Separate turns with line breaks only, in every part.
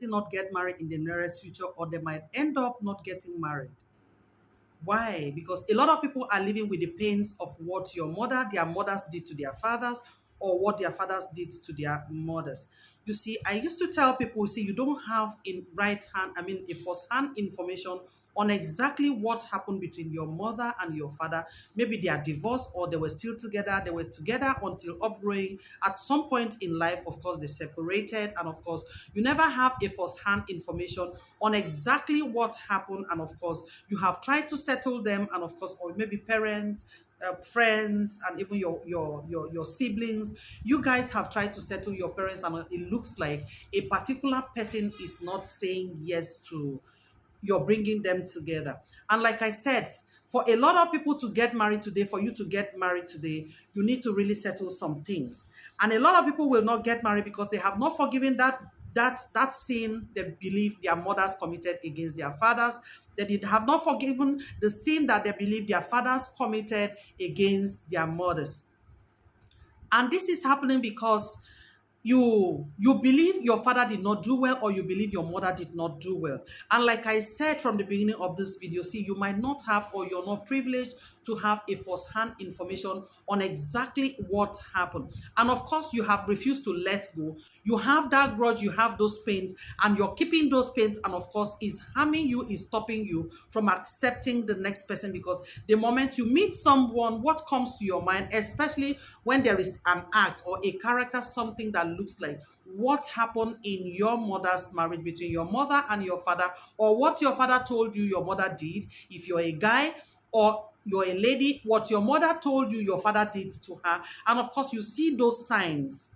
not get married in the nearest future, or they might end up not getting married. Why? Because a lot of people are living with the pains of what their mothers did to their fathers, or what their fathers did to their mothers. You see, I used to tell people, see, you don't have in right hand, I mean, a first hand information on exactly what happened between your mother and your father. Maybe they are divorced, or they were still together. They were together until upgrowing. At some point in life, of course, they separated. And of course, you never have a first hand information on exactly what happened. And of course, you have tried to settle them. And of course, or maybe parents, friends, and even your siblings, you guys have tried to settle your parents, and it looks like a particular person is not saying yes to you're bringing them together. And like I said, for a lot of people to get married today, for you to get married today, you need to really settle some things. And a lot of people will not get married because they have not forgiven that sin they believe their mothers committed against their fathers. They did have not forgiven the sin that they believe their fathers committed against their mothers. And this is happening because you believe your father did not do well, or you believe your mother did not do well. And like I said from the beginning of this video, see, you might not have, or you're not privileged to have a first-hand information on exactly what happened. And of course, you have refused to let go. You have that grudge, you have those pains, and you're keeping those pains, and of course, is harming you, is stopping you from accepting the next person. Because the moment you meet someone, what comes to your mind, especially when there is an act or a character, something that looks like what happened in your mother's marriage between your mother and your father, or what your father told you your mother did, if you're a guy, or you're a lady, what your mother told you your father did to her. And of course, you see those signs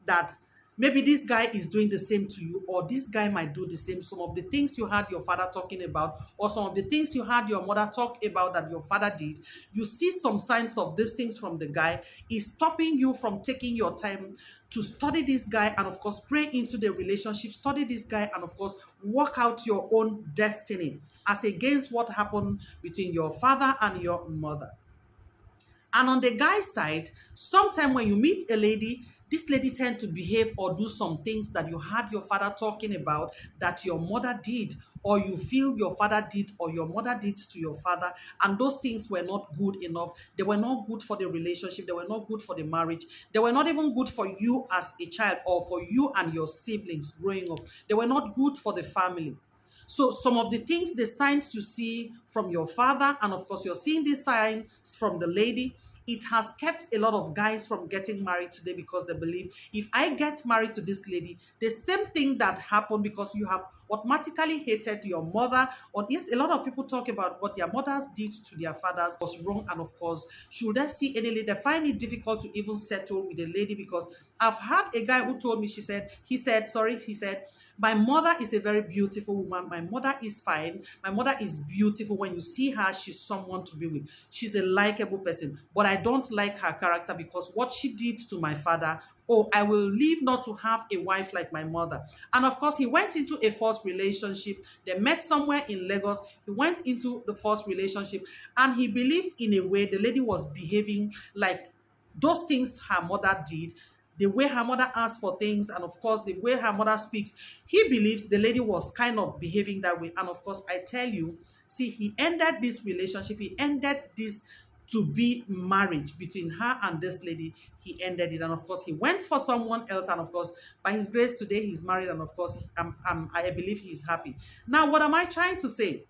that maybe this guy is doing the same to you, or this guy might do the same. Some of the things you heard your father talking about, or some of the things you heard your mother talk about that your father did, you see some signs of these things from the guy, is stopping you from taking your time to study this guy, and of course pray into the relationship, study this guy, and of course work out your own destiny as against what happened between your father and your mother. And on the guy side, sometimes when you meet a lady, this lady tend to behave or do some things that you heard your father talking about that your mother did, or you feel your father did, or your mother did to your father, and those things were not good enough. They were not good for the relationship. They were not good for the marriage. They were not even good for you as a child, or for you and your siblings growing up. They were not good for the family. So some of the things, the signs you see from your father, and of course you're seeing these signs from the lady, it has kept a lot of guys from getting married today, because they believe, if I get married to this lady, the same thing that happened, because you have automatically hated your mother. Or yes, a lot of people talk about what their mothers did to their fathers was wrong. And of course, should they see any lady, they find it difficult to even settle with a lady. Because I've had a guy who told me, he said, my mother is a very beautiful woman. My mother is fine. My mother is beautiful. When you see her, she's someone to be with. She's a likable person. But I don't like her character, because what she did to my father, oh, I will live not to have a wife like my mother. And of course, he went into a first relationship. They met somewhere in Lagos. He went into the first relationship, and he believed in a way the lady was behaving like those things her mother did, the way her mother asked for things, and of course the way her mother speaks. He believes the lady was kind of behaving that way. And of course, I tell you, see, he ended this relationship, he ended this to be marriage between her and this lady. He ended it, and of course he went for someone else, and of course by his grace today he's married, and of course I believe he's happy. Now, what am I trying to say?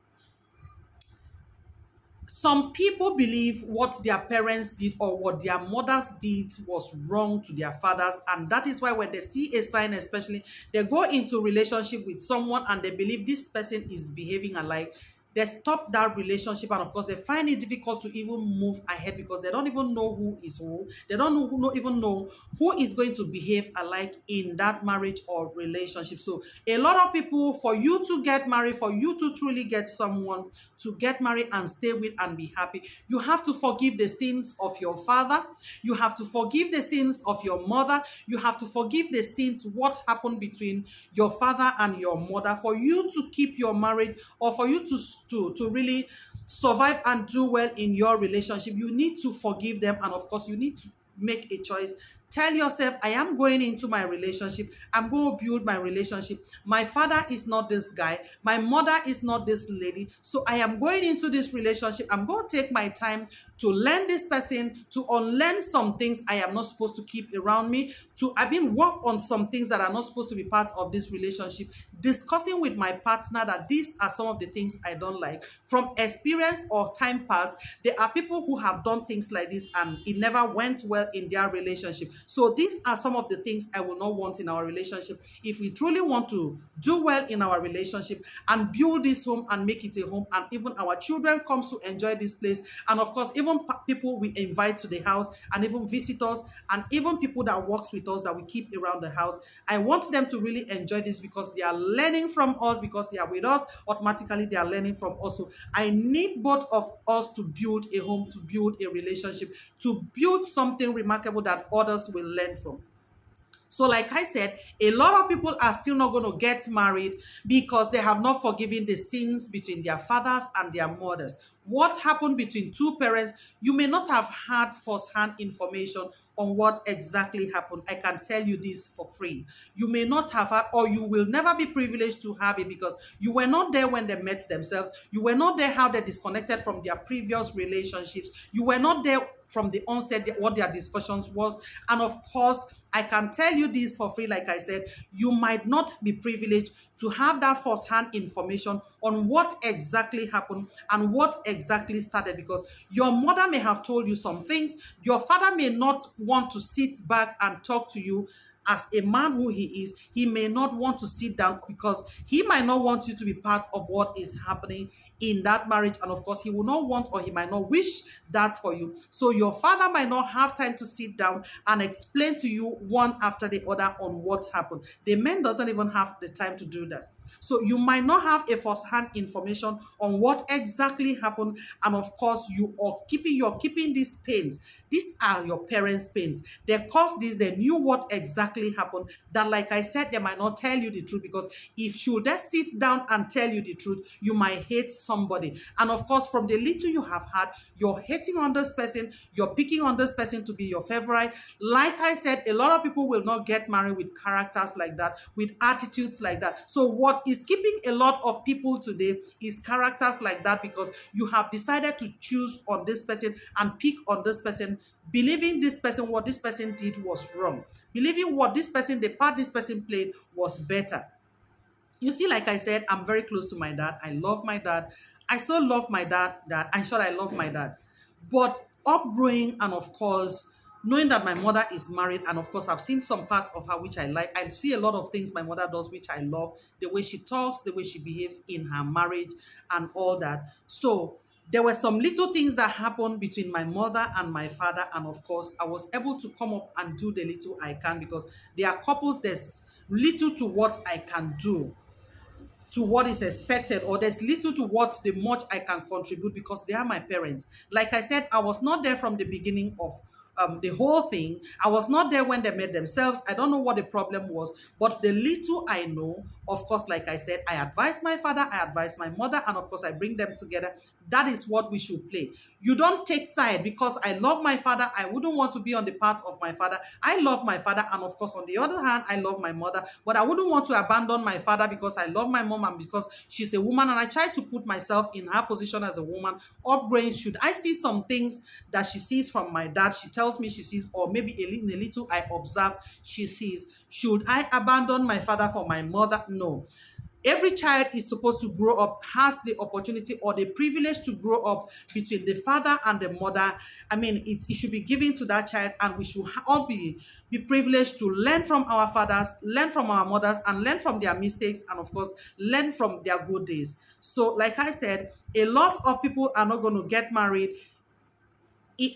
Some people believe what their parents did, or what their mothers did, was wrong to their fathers, and that is why when they see a sign, especially, they go into relationship with someone and they believe this person is behaving alike. They stop that relationship, and of course they find it difficult to even move ahead, because they don't even know who is who. They don't even know who is going to behave alike in that marriage or relationship. So a lot of people, for you to get married, for you to truly get someone to get married and stay with and be happy, you have to forgive the sins of your father. You have to forgive the sins of your mother. You have to forgive the sins, what happened between your father and your mother, for you to keep your marriage, or for you to really survive and do well in your relationship. You need to forgive them, and of course you need to make a choice Tell yourself, I am going into my relationship. I'm going to build my relationship. My father is not this guy. My mother is not this lady. So I am going into this relationship. I'm going to take my time to learn this person, to unlearn some things I am not supposed to keep around me, to I mean work on some things that are not supposed to be part of this relationship, discussing with my partner that these are some of the things I don't like. From experience or time past, there are people who have done things like this and it never went well in their relationship. So these are some of the things I will not want in our relationship. If we truly want to do well in our relationship and build this home and make it a home, and even our children comes to enjoy this place, and of course even people we invite to the house, and even visitors, and even people that works with us that we keep around the house, I want them to really enjoy this because they are learning from us, because they are with us, automatically they are learning from us. So I need both of us to build a home, to build a relationship, to build something remarkable that others will learn from. So, like I said, a lot of people are still not going to get married because they have not forgiven the sins between their fathers and their mothers. What happened between two parents, you may not have had first-hand information on what exactly happened. I can tell you this for free. You may not have had, or you will never be privileged to have it because you were not there when they met themselves. You were not there how they disconnected from their previous relationships. You were not there from the onset what their discussions were. And of course, I can tell you this for free, like I said, you might not be privileged to have that first-hand information on what exactly happened and what exactly started, because your mother may have told you some things. Your father may not want to sit back and talk to you. As a man who he is, he may not want to sit down because he might not want you to be part of what is happening in that marriage. And of course, he will not want, or he might not wish that for you. So your father might not have time to sit down and explain to you one after the other on what happened. The man doesn't even have the time to do that. So you might not have a first-hand information on what exactly happened. And of course, you're keeping these pains. These are your parents' pains. They caused this, they knew what exactly happened. That, like I said, they might not tell you the truth, because if should they sit down and tell you the truth, you might hate somebody. And of course, from the little you have had, you're hating on this person, you're picking on this person to be your favorite. Like I said, a lot of people will not get married with characters like that, with attitudes like that. So what is keeping a lot of people today is characters like that, because you have decided to choose on this person and pick on this person, believing this person, what this person did was wrong, believing what this person, the part this person played was better. You see, like I said, I'm very close to my dad. I love my dad. I so love my dad that I'm sure I love my dad. But upgrowing, and of course, knowing that my mother is married, and of course, I've seen some parts of her which I like. I see a lot of things my mother does which I love. The way she talks, the way she behaves in her marriage, and all that. So there were some little things that happened between my mother and my father, and of course, I was able to come up and do the little I can, because there are couples, there's little to what I can do, to what is expected, or there's little to what the much I can contribute, because they are my parents. Like I said, I was not there from the beginning of the whole thing. I was not there when they met themselves. I don't know what the problem was, but the little I know, of course, like I said, I advise my father, I advise my mother, and of course, I bring them together. That is what we should play. You don't take side. Because I love my father, I wouldn't want to be on the part of my father. I love my father, and of course, on the other hand, I love my mother, but I wouldn't want to abandon my father because I love my mom and because she's a woman, and I try to put myself in her position as a woman. Upgrowing, should I see some things that she sees from my dad, she tells me she sees, or maybe in a little I observe she sees, should I abandon my father for my mother? No. Every child is supposed to grow up, has the opportunity or the privilege to grow up between the father and the mother. I mean, it should be given to that child, and we should all be privileged to learn from our fathers, learn from our mothers, and learn from their mistakes, and of course, learn from their good days. So, like I said, a lot of people are not going to get married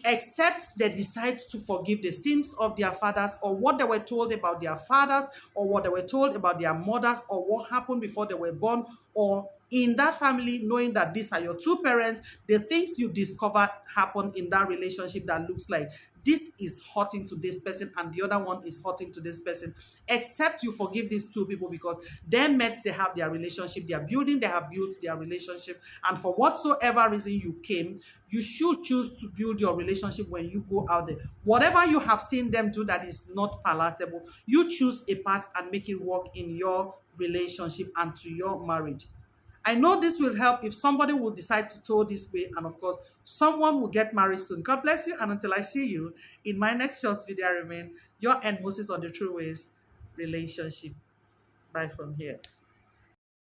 except they decide to forgive the sins of their fathers, or what they were told about their fathers, or what they were told about their mothers, or what happened before they were born, or in that family, knowing that these are your two parents, the things you discovered happened in that relationship that looks like this is hurting to this person and the other one is hurting to this person, except you forgive these two people because they met, they have their relationship, they are building, they have built their relationship, and for whatsoever reason you came, you should choose to build your relationship when you go out there. Whatever you have seen them do that is not palatable, you choose a path and make it work in your relationship and to your marriage. I know this will help if somebody will decide to toe this way, and of course, someone will get married soon. God bless you, and until I see you in my next short video, I remain your end Moses on the True Ways relationship. Bye from here.